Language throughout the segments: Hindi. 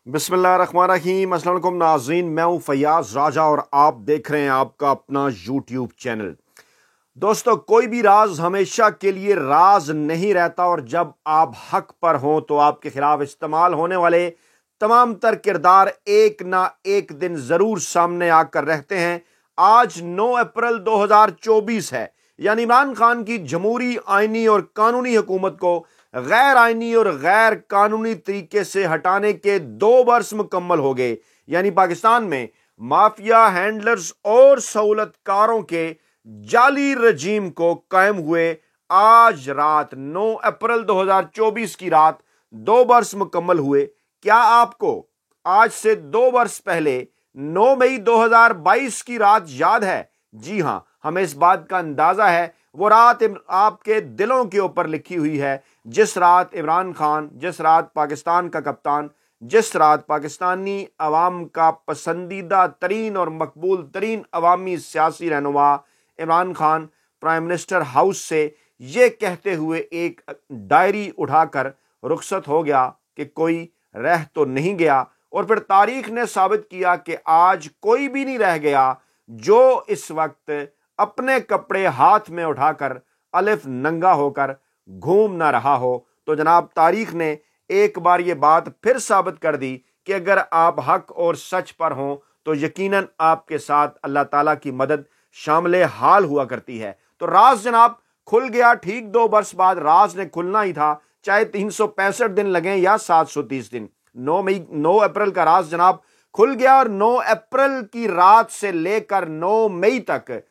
बिस्मिल्लाहिर्रहमानिर्रहीम। अस्सलाम वालेकुम नाज़रीन, मैं हूं फैयाज राजा और आप देख रहे हैं आपका अपना यूट्यूब चैनल। दोस्तों, कोई भी राज हमेशा के लिए राज नहीं रहता और जब आप हक पर हों तो आपके खिलाफ इस्तेमाल होने वाले तमाम तर किरदार एक ना एक दिन जरूर सामने आकर रहते हैं। आज 9 अप्रैल 2024 है, यानी इमरान खान की जमहूरी, आईनी और कानूनी हुकूमत को गैर आईनी और गैर कानूनी तरीके से हटाने के 2 वर्ष मुकम्मल हो गए। यानी पाकिस्तान में माफिया, हैंडलर्स और सहूलतकारों के जाली रजीम को कायम हुए आज रात 9 अप्रैल 2024 की रात 2 वर्ष मुकम्मल हुए। क्या आपको आज से 2 वर्ष पहले 9 मई 2022 की रात याद है? जी हां, हमें इस बात का अंदाजा है। वो रात आपके दिलों के ऊपर लिखी हुई है, जिस रात इमरान खान, जिस रात पाकिस्तान का कप्तान, जिस रात पाकिस्तानी अवाम का पसंदीदा तरीन और मकबूल तरीन अवामी सियासी रहनुमा Imran Khan prime minister house से ये कहते हुए एक डायरी उठाकर रुखसत हो गया कि कोई रह तो नहीं गया। और फिर तारीख ने साबित किया कि आज कोई भी नहीं रह गया जो इस वक्त अपने कपड़े हाथ में उठाकर अलिफ नंगा होकर घूम ना रहा हो। तो जनाब, तारीख ने एक बार ये बात फिर साबित कर दी कि अगर आप हक और सच पर हों तो यकीनन आपके साथ अल्लाह ताला की मदद शामिल हाल हुआ करती है। तो राज जनाब खुल गया। ठीक 2 वर्ष बाद राज ने खुलना ही था, चाहे 365 दिन लगे या 730 दिन। 9 अप्रैल का राज जनाब खुल गया और 9 अप्रैल की रात से लेकर 9 मई तक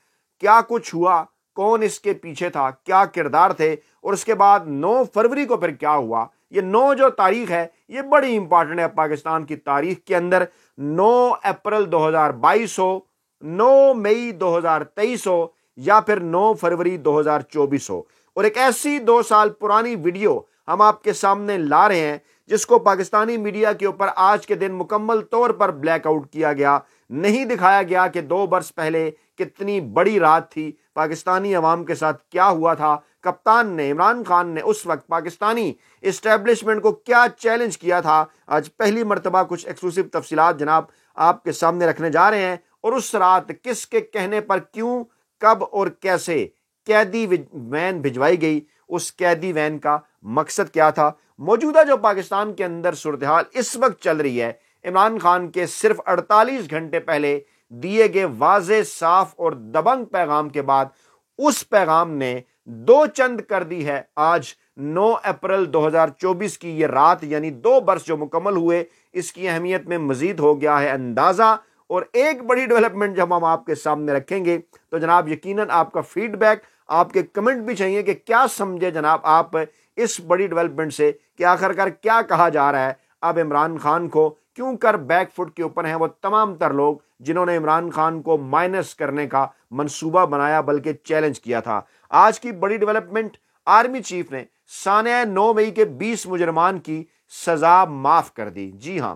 क्या कुछ हुआ, कौन इसके पीछे था, क्या किरदार थे, और उसके बाद 9 फरवरी को फिर क्या हुआ। ये 9 जो तारीख है ये बड़ी इंपॉर्टेंट है पाकिस्तान की तारीख के अंदर। 9 अप्रैल 2022 हो, 9 मई 2023 हो या फिर 9 फरवरी 2024 हो। और एक ऐसी 2 साल पुरानी वीडियो हम आपके सामने ला रहे हैं जिसको पाकिस्तानी मीडिया के ऊपर आज के दिन मुकम्मल तौर पर ब्लैकआउट किया गया। नहीं दिखाया गया कि 2 वर्ष पहले कितनी बड़ी रात थी, पाकिस्तानी अवाम के साथ क्या हुआ था, कप्तान ने, इमरान खान ने उस वक्त पाकिस्तानी इस्टेब्लिशमेंट को क्या चैलेंज किया था। आज पहली मर्तबा कुछ एक्सक्लूसिव तफसीलात जनाब आपके सामने रखने जा रहे हैं। और उस रात किसके कहने पर, क्यों, कब और कैसे कैदी वैन भिजवाई गई, उस कैदी वैन का मकसद क्या था। मौजूदा जो पाकिस्तान के अंदर सूरत हाल इस वक्त चल रही है, इमरान खान के सिर्फ 48 घंटे पहले दिए गए वाज़े, साफ और दबंग पैगाम के बाद उस पैगाम ने दो चंद कर दी है। आज 9 अप्रैल 2024 की ये रात, यानी 2 वर्ष जो मुकम्मल हुए, इसकी अहमियत में मजीद हो गया है अंदाजा। और एक बड़ी डेवलपमेंट जब हम आपके सामने रखेंगे तो जनाब यकीनन आपका फीडबैक, आपके कमेंट भी चाहिए कि क्या समझे जनाब आप इस बड़ी डेवलपमेंट से, कि आखिरकार क्या कहा जा रहा है। अब इमरान खान को क्यों कर बैकफुट के ऊपर हैं वो तमाम तर लोग जिन्होंने इमरान खान को माइनस करने का मंसूबा बनाया बल्कि चैलेंज किया था। आज की बड़ी डेवलपमेंट, आर्मी चीफ ने सानिया 9 मई के 20 मुजरमान की सजा माफ कर दी। जी हां,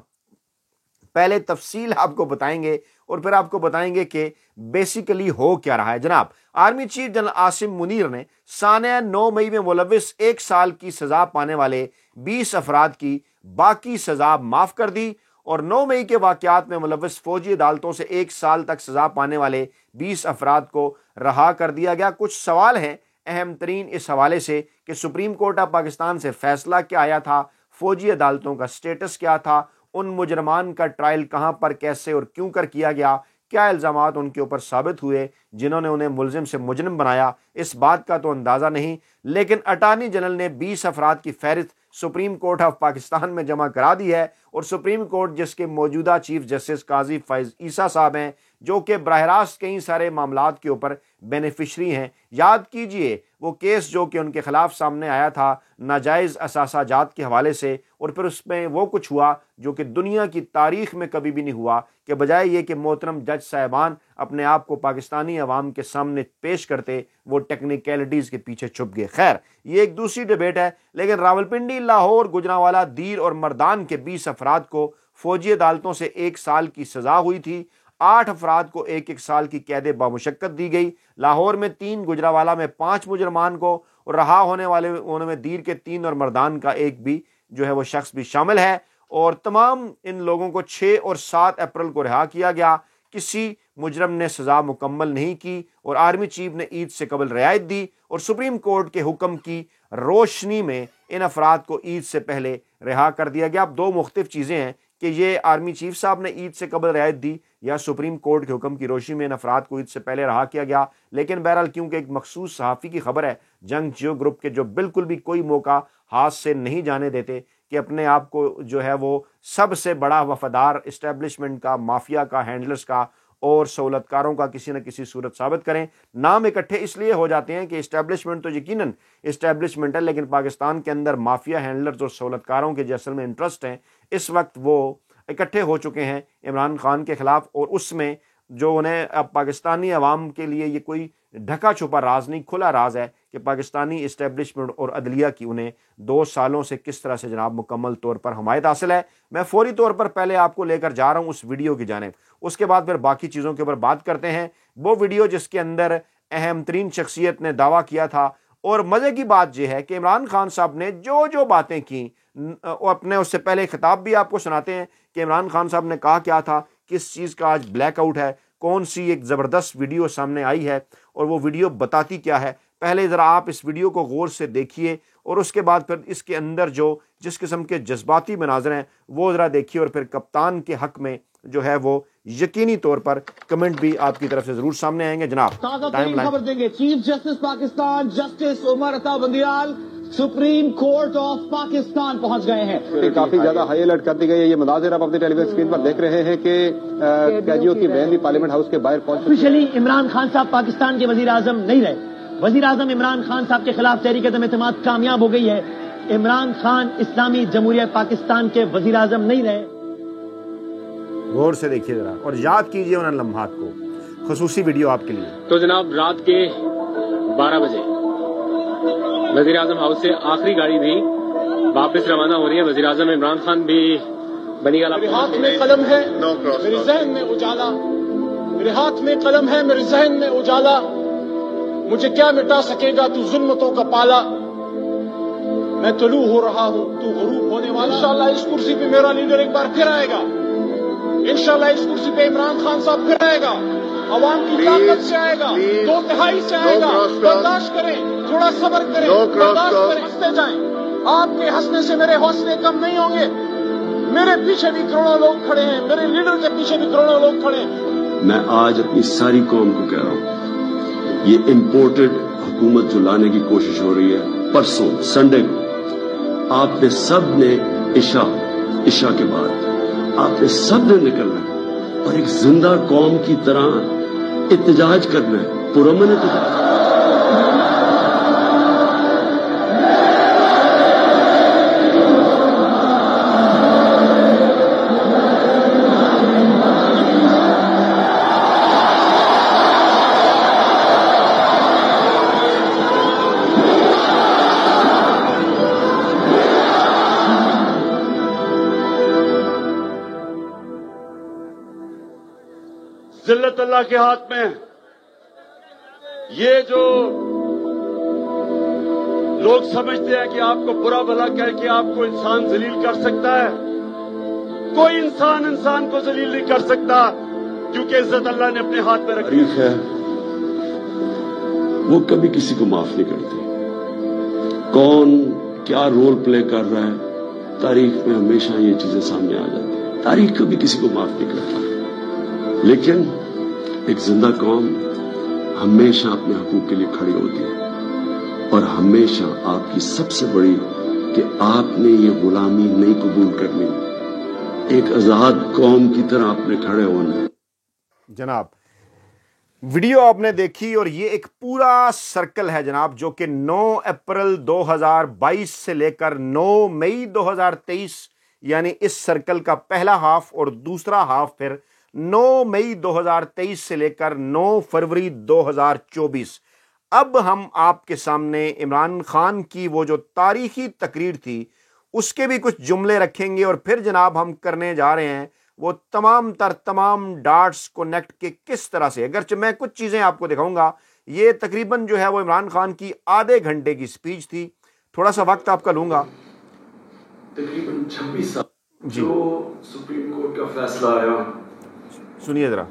पहले तफसील आपको बताएंगे और फिर आपको बताएंगे कि बेसिकली हो क्या रहा है। जनाब, army chief general Asim Munir ने सानिया 9 मई में मुलविस 1 साल की सजा पाने वाले 20 अफराद की बाकी सजा माफ कर दी और 9 मई के वाकयात में मुलविस फौजी अदालतों से 1 साल तक सजा पाने वाले 20 अफराद को रहा कर दिया गया। कुछ सवाल हैं अहम तरीन इस हवाले से कि सुप्रीम कोर्ट ऑफ पाकिस्तान से फैसला क्या आया था, फौजी अदालतों का स्टेटस क्या था, उन मुजरमान का ट्रायल कहां पर, कैसे और क्यों कर किया गया, क्या इल्जामात उनके ऊपर साबित हुए जिन्होंने उन्हें मुलजिम से मुजरिम बनाया, इस बात का तो अंदाजा नहीं। लेकिन अटार्नी जनरल ने 20 अफराद की फहरिस्त सुप्रीम कोर्ट ऑफ पाकिस्तान में जमा करा दी है और सुप्रीम कोर्ट, जिसके मौजूदा चीफ जस्टिस काजी फैज ईसा साहब हैं, जो कि बराह रास्त कई सारे मामलात के ऊपर बेनिफिशरी हैं। याद कीजिए वो केस जो कि उनके खिलाफ सामने आया था नाजायज़ असासाजात के हवाले से, और फिर उसमें वो कुछ हुआ जो कि दुनिया की तारीख में कभी भी नहीं हुआ, कि बजाय ये कि मोहतरम जज साहिबान अपने आप को पाकिस्तानी अवाम के सामने पेश करते, वो टेक्निकलिटीज़ के पीछे छुप गए। खैर, ये एक दूसरी डिबेट है। लेकिन रावलपिंडी, लाहौर, गुजरांवाला, दीर और मर्दान के 20 अफराद को फौजी अदालतों से 1 साल की सजा हुई थी। 8 अफराद को 1-1 साल की कैद बामुशक्कत दी गई। लाहौर में 3, गुजरांवाला में 5 मुजरमान को, और रहा होने वाले उनमें दीर के 3 और मर्दान का एक भी जो है वो शख्स भी शामिल है। और तमाम इन लोगों को 6 और 7 अप्रैल को रिहा किया गया। किसी मुजरम ने सजा मुकम्मल नहीं की और आर्मी चीफ ने ईद से कबल रियायत दी और सुप्रीम कोर्ट के हुक्म की रोशनी में इन अफराद को ईद से पहले रिहा कर दिया गया। अब दो मुख्तलिफ चीज़ें हैं कि ये आर्मी चीफ साहब ने ईद से कबल रियायत दी या सुप्रीम कोर्ट के हुक्म की रोशनी में इन अफराद को ईद से पहले रिहा किया गया। लेकिन बहरहाल क्योंकि एक मखसूस सहाफ़ी की खबर है, जंगजू ग्रुप के, जो बिल्कुल भी कोई मौका हाथ से नहीं जाने देते कि अपने आप को जो है वो सबसे बड़ा वफादार इस्टेब्लिशमेंट का, माफिया का, हैंडलर्स का और सहूलतकारों का किसी न किसी सूरत साबित करें। नाम इकट्ठे इसलिए हो जाते हैं कि इस्टेब्लिशमेंट तो यकीनन इस्टेब्लिशमेंट है, लेकिन पाकिस्तान के अंदर माफिया, हैंडलर्स और सहूलतकारों के जो असल में इंटरेस्ट हैं इस वक्त वो इकट्ठे हो चुके हैं इमरान खान के खिलाफ। और उसमें जो उन्हें अब पाकिस्तानी अवाम के लिए ये कोई ढका छुपा राज नहीं, खुला राज है कि पाकिस्तानी इस्टेब्लिशमेंट और अदलिया की उन्हें 2 सालों से किस तरह से जनाब मुकम्मल तौर पर हमायत हासिल है। मैं फौरी तौर पर पहले आपको लेकर जा रहा हूं उस वीडियो की जानिब, उसके बाद फिर बाकी चीज़ों के ऊपर बात करते हैं। वो वीडियो जिसके अंदर अहम तरीन शख्सियत ने दावा किया था, और मज़े की बात यह है कि इमरान खान साहब ने जो जो बातें की, अपने उससे पहले खिताब भी आपको सुनाते हैं कि इमरान खान साहब ने कहा क्या था, किस चीज़ का आज ब्लैकआउट है, कौन सी एक ज़बरदस्त वीडियो सामने आई है और वो वीडियो बताती क्या है। पहले ज़रा आप इस वीडियो को गौर से देखिए और उसके बाद फिर इसके अंदर जो जिस किस्म के जज्बाती मनाज़र हैं वो ज़रा देखिए, और फिर कप्तान के हक़ में जो है वो यकीनी तौर पर कमेंट भी आपकी तरफ से ज़रूर सामने आएंगे। जनाब खबर देंगे। Chief justice Pakistan justice Umar Ata Bandial supreme court of Pakistan पहुंच गए हैं। काफी ज्यादा हाई अलर्ट कर दी गई है। ये मनाजिर आप अपनी टेलीविजन स्क्रीन पर देख रहे हैं कि कैदियों की वैन भी पार्लियामेंट हाउस के बाहर पहुंच। ऑफिशियली इमरान खान साहब पाकिस्तान के वजीर आजम नहीं रहे। वजीर आजम इमरान खान साहब के खिलाफ तहरीक एतमाद कामयाब हो गई है। इमरान खान इस्लामी जमहूरिया पाकिस्तान के वजीर आजम नहीं रहे। गौर से देखिए जरा और याद कीजिए उन लम्हात को। खुसूसी वीडियो आपके लिए। तो जनाब रात के 12 बजे वजीर आजम हाउस से आखिरी गाड़ी भी वापस रवाना हो रही है। वजीर आजम इमरान खान भी बनीगाला। मेरे हाथ में कलम है, मेरे जहन में उजाला। मेरे हाथ में कलम है, मेरे जहन में उजाला। मुझे क्या मिटा सकेगा तू जुल्मतों का पाला। मैं तलू हो रहा हूं, तू गुरूब होने वाला। इंशाल्लाह इस कुर्सी पे मेरा लीडर एक बार फिर आएगा। इंशाल्लाह इस कुर्सी पे इमरान खान साहब फिर आएगा। अवाम की ताकत से आएगा, 2 तिहाई से आएगा। बर्दाश्त करें, थोड़ा सब्र करें, बर्दाश्त करें, हंसते जाएं। आपके हंसने से मेरे हौसले कम नहीं होंगे। मेरे पीछे भी करोड़ों लोग खड़े हैं, मेरे लीडर के पीछे भी करोड़ों लोग खड़े हैं। मैं आज अपनी सारी कौम को कह रहा हूं, ये इम्पोर्टेड हुकूमत जो लाने की कोशिश हो रही है, परसों संडे को आपने सब ने इशा के बाद आपने सब ने निकलना है और एक जिंदा कौम की तरह इत्तेजाज करना है, पुरअमन इत्तेजाज। जिल्लत अल्लाह के हाथ में। ये जो लोग समझते हैं कि आपको बुरा भला कह के आपको इंसान जलील कर सकता है, कोई इंसान को जलील नहीं कर सकता, क्योंकि इज्जत अल्लाह ने अपने हाथ में रखी है। वो कभी किसी को माफ नहीं करती। कौन क्या रोल प्ले कर रहा है, तारीख में हमेशा ये चीजें सामने आ जाती है। तारीख कभी किसी को माफ नहीं करती, लेकिन एक जिंदा कौम हमेशा अपने हकूक के लिए खड़ी होती है और हमेशा आपकी सबसे बड़ी कि आपने ये गुलामी नहीं कबूल करनी, एक आजाद कौम की तरह आपने खड़े होना है। जनाब वीडियो आपने देखी और ये एक पूरा सर्कल है जनाब, जो कि 9 अप्रैल 2022 से लेकर 9 मई 2023 यानी इस सर्कल का पहला हाफ और दूसरा हाफ फिर 9 मई 2023 से लेकर 9 फरवरी 2024। अब हम आपके सामने इमरान खान की वो जो तारीखी तकरीर थी उसके भी कुछ जुमले रखेंगे और फिर जनाब हम करने जा रहे हैं वो तमाम डाट्स कनेक्ट के किस तरह से। अगरचे मैं कुछ चीज़ें आपको दिखाऊंगा, ये तकरीबन जो है वो इमरान खान की आधे घंटे की स्पीच थी। थोड़ा सा वक्त आपका लूंगा। तकरीबन 26 साल जो सुप्रीम कोर्ट का फैसला आया, सुनिए जरा,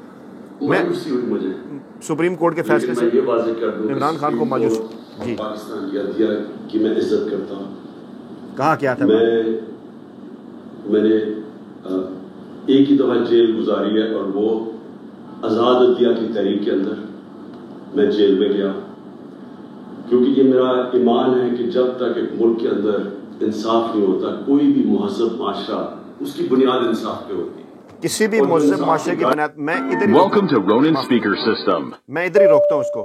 मायूसी हुई मुझे सुप्रीम कोर्ट के फैसले से ये वाज़ेह कर दूं इमरान खान को मायूस जी पाकिस्तान की अदलिया की मैं इज्जत करता हूँ। कहा क्या था? मैंने एक ही दफा जेल गुजारी है और वो आजाद अदलिया की तहरीक के अंदर मैं जेल में गया, क्योंकि ये मेरा ईमान है कि जब तक एक मुल्क के अंदर इंसाफ नहीं होता, कोई भी मुहज़्ज़ब माशरा उसकी बुनियाद इंसाफ पे होती है। किसी भी मुहज़्ज़ब माशरे की बुनियाद मैं इधर Welcome to Ronin speaker system. मैं इधर ही रोकता हूँ उसको।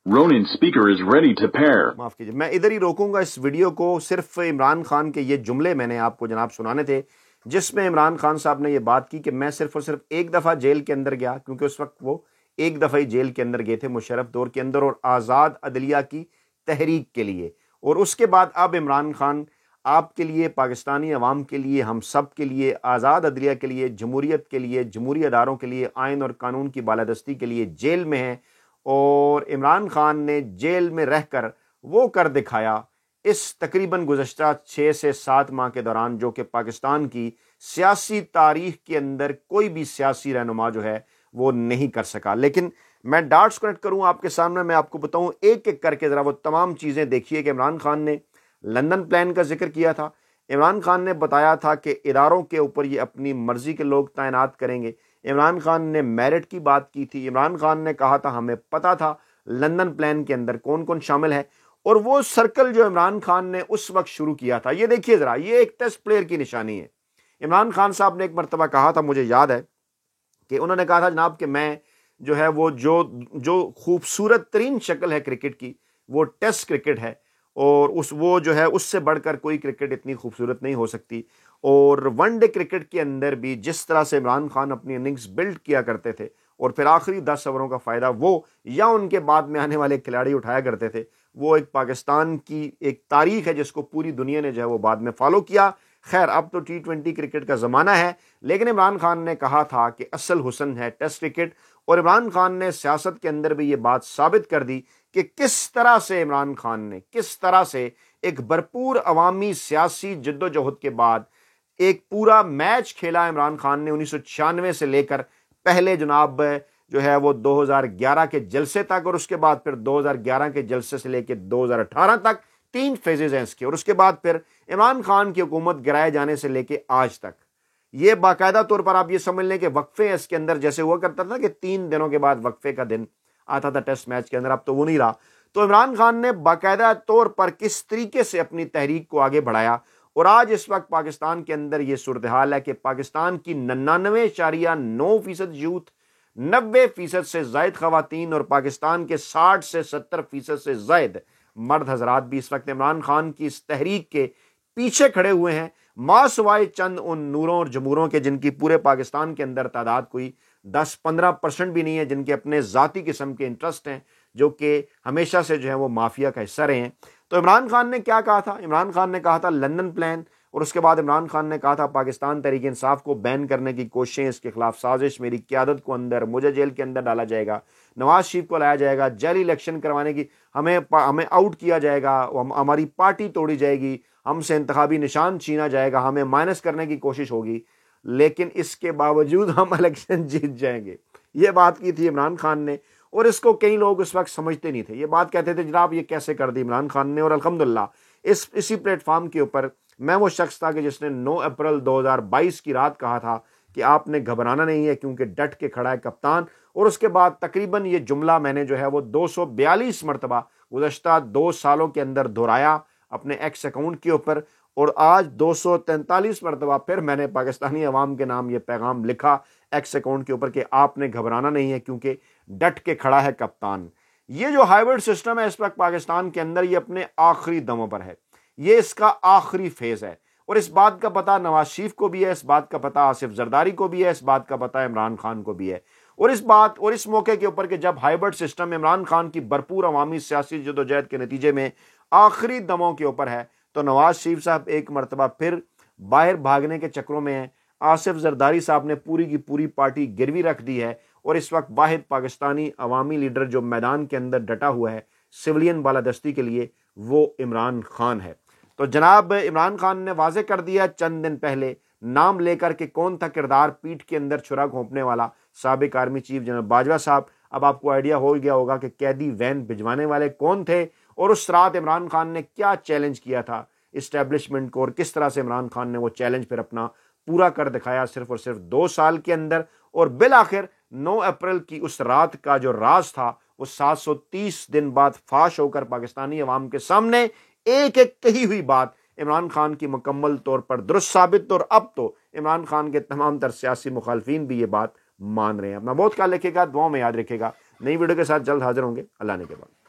Ronin speaker is ready to pair. माफ कीजिए, मैं इधर ही रोकूंगा इस वीडियो को। सिर्फ इमरान खान के ये जुमले मैंने आपको जनाब सुनाने थे, जिसमें इमरान खान साहब ने ये बात की कि मैं सिर्फ और सिर्फ एक दफा जेल के अंदर गया, क्योंकि उस वक्त वो एक दफा ही जेल के अंदर गए थे मुशर्रफ दौर के अंदर और आजाद अदलिया की तहरीक के लिए। और उसके बाद अब इमरान खान आपके लिए, पाकिस्तानी अवाम के लिए, हम सब के लिए, आज़ाद अदलिया के लिए, जमहूरियत के लिए, जमहूरी अदारों के लिए, आइन और कानून की बालादस्ती के लिए जेल में है। और इमरान खान ने जेल में रहकर वो कर दिखाया इस तकरीबन गुज़श्ता 6 से 7 माह के दौरान, जो कि पाकिस्तान की सियासी तारीख के अंदर कोई भी सियासी रहनुमा जो है वो नहीं कर सका। लेकिन मैं डाट्स कनेक्ट करूं आपके सामने, मैं आपको बताऊं एक एक करके ज़रा वो तमाम चीज़ें देखिए कि इमरान खान ने लंदन प्लान का जिक्र किया था। इमरान खान ने बताया था कि इदारों के ऊपर ये अपनी मर्जी के लोग तैनात करेंगे। इमरान खान ने मेरिट की बात की थी। इमरान खान ने कहा था हमें पता था लंदन प्लान के अंदर कौन कौन शामिल है। और वो सर्कल जो इमरान खान ने उस वक्त शुरू किया था, ये देखिए ज़रा, ये एक टेस्ट प्लेयर की निशानी है। इमरान खान साहब ने एक मरतबा कहा था, मुझे याद है कि उन्होंने कहा था जनाब कि मैं जो है वो जो खूबसूरत तरीन शक्ल है क्रिकेट की वो टेस्ट क्रिकेट है, और वो जो है उससे बढ़कर कोई क्रिकेट इतनी खूबसूरत नहीं हो सकती। और वनडे क्रिकेट के अंदर भी जिस तरह से इमरान खान अपनी इनिंग्स बिल्ड किया करते थे और फिर आखिरी 10 ओवरों का फ़ायदा वो या उनके बाद में आने वाले खिलाड़ी उठाया करते थे, वो एक पाकिस्तान की एक तारीख है जिसको पूरी दुनिया ने जो है वो बाद में फॉलो किया। खैर, अब तो T20 क्रिकेट का ज़माना है, लेकिन इमरान खान ने कहा था कि असल हुस्न है टेस्ट क्रिकेट। और इमरान खान ने सियासत के अंदर भी ये बात साबित कर दी कि किस तरह से इमरान खान ने किस तरह से एक भरपूर अवामी सियासी जद्दोजहद के बाद एक पूरा मैच खेला इमरान खान ने 1996 से लेकर पहले जनाब जो है वो 2011 के जलसे तक, और उसके बाद फिर 2011 के जलसे से लेकर 2018 तक 3 फेजेज हैं इसके। और उसके बाद फिर इमरान खान की हुकूमत गिराए जाने से लेकर आज तक ये बाकायदा तौर पर आप ये समझ लें कि वक्फे हैं इसके अंदर। जैसे हुआ करता था कि 3 दिनों के बाद वक्फे का दिन आता था टेस्ट मैच के अंदर, अब तो वो नहीं रहा। तो इमरान खान ने बाकायदा तौर पर किस तरीके से अपनी तहरीक को आगे बढ़ाया। और आज इस वक्त पाकिस्तान के अंदर ये सूरत हाल है कि पाकिस्तान की 99.9% यूथ, 90% से जायद खवातीन और पाकिस्तान के 60 से 70% से जायद मर्द हजरात भी इस वक्त इमरान खान की इस तहरीक के पीछे खड़े हुए हैं, मासवाए चंद उन नूरों और जमूरों के जिनकी पूरे पाकिस्तान के अंदर तादाद कोई 10-15% भी नहीं है, जिनके अपने ज़ाती किस्म के इंटरेस्ट हैं, जो कि हमेशा से जो है वो माफिया का हिस्सा रहे हैं। तो इमरान खान ने क्या कहा था? इमरान खान ने कहा था लंदन प्लान, और उसके बाद इमरान खान ने कहा था पाकिस्तान तहरीक इंसाफ को बैन करने की कोशिशें, इसके खिलाफ साजिश, मेरी क़यादत को अंदर, मुझे जेल के अंदर डाला जाएगा, नवाज शरीफ को लाया जाएगा, जाली इलेक्शन करवाने की हमें आउट किया जाएगा, हमारी पार्टी तोड़ी जाएगी, हमसे इंतखाबी निशान छीना जाएगा, हमें माइनस करने की कोशिश होगी, लेकिन इसके बावजूद हम इलेक्शन जीत जाएंगे। ये बात की थी इमरान खान ने, और इसको कई लोग उस वक्त समझते नहीं थे। ये बात कहते थे जनाब ये कैसे कर दी इमरान खान ने। और अल्हम्दुलिल्लाह इसी प्लेटफॉर्म के ऊपर मैं वो शख्स था कि जिसने 9 अप्रैल 2022 की रात कहा था कि आपने घबराना नहीं है क्योंकि डट के खड़ा है कप्तान। और उसके बाद तकरीबन ये जुमला मैंने जो है वो 242 मरतबा गुज़श्ता 2 सालों के अंदर दोहराया अपने एक्स अकाउंट के ऊपर, और आज 243 मरतबा फिर मैंने पाकिस्तानी अवाम के नाम ये पैगाम लिखा एक्स अकाउंट के ऊपर कि आपने घबराना नहीं है क्योंकि डट के खड़ा है कप्तान। ये जो हाइब्रिड सिस्टम है इस वक्त पाकिस्तान के अंदर, ये अपने आखिरी दमों पर है, ये इसका आखिरी फेज है। और इस बात का पता नवाज शरीफ को भी है, इस बात का पता आसिफ जरदारी को भी है, इस बात का पता इमरान खान को भी है। और इस मौके के ऊपर कि जब हाइब्रिड सिस्टम इमरान खान की भरपूर अवामी सियासी जदोजहद के नतीजे में आखिरी दमों के ऊपर है, तो नवाज शरीफ साहब एक मरतबा फिर बाहर भागने के चक्रों में हैं। आसिफ जरदारी साहब ने पूरी की पूरी पार्टी गिरवी रख दी है, और इस वक्त वाहिद पाकिस्तानी अवामी लीडर जो मैदान के अंदर डटा हुआ है सिविलियन बालादस्ती के लिए, वो इमरान खान है। तो जनाब इमरान खान ने वाजे कर दिया चंद दिन पहले नाम लेकर के कौन था किरदार पीठ के अंदर छुरा घोंपने वाला, साबिक आर्मी चीफ जनरल बाजवा साहब। अब आपको आइडिया हो गया होगा कि कैदी वैन भिजवाने वाले कौन थे और उस रात इमरान खान ने क्या चैलेंज किया था इस्टेब्लिशमेंट को, और किस तरह से इमरान खान ने वो चैलेंज फिर अपना पूरा कर दिखाया सिर्फ और सिर्फ 2 साल के अंदर। और बिल आखिर 9 अप्रैल की उस रात का जो राज था वो 730 दिन बाद फाश होकर पाकिस्तानी अवाम के सामने एक एक कही हुई बात इमरान खान की मुकम्मल तौर पर दुरुस्त साबित। और अब तो इमरान खान के तमाम तर सियासी मुखालफीन भी ये बात मान रहे हैं। अपना बहुत ख्याल रखिएगा, दुआ में याद रखिएगा। नई वीडियो के साथ जल्द हाजिर होंगे। अल्लाह ने के बाद।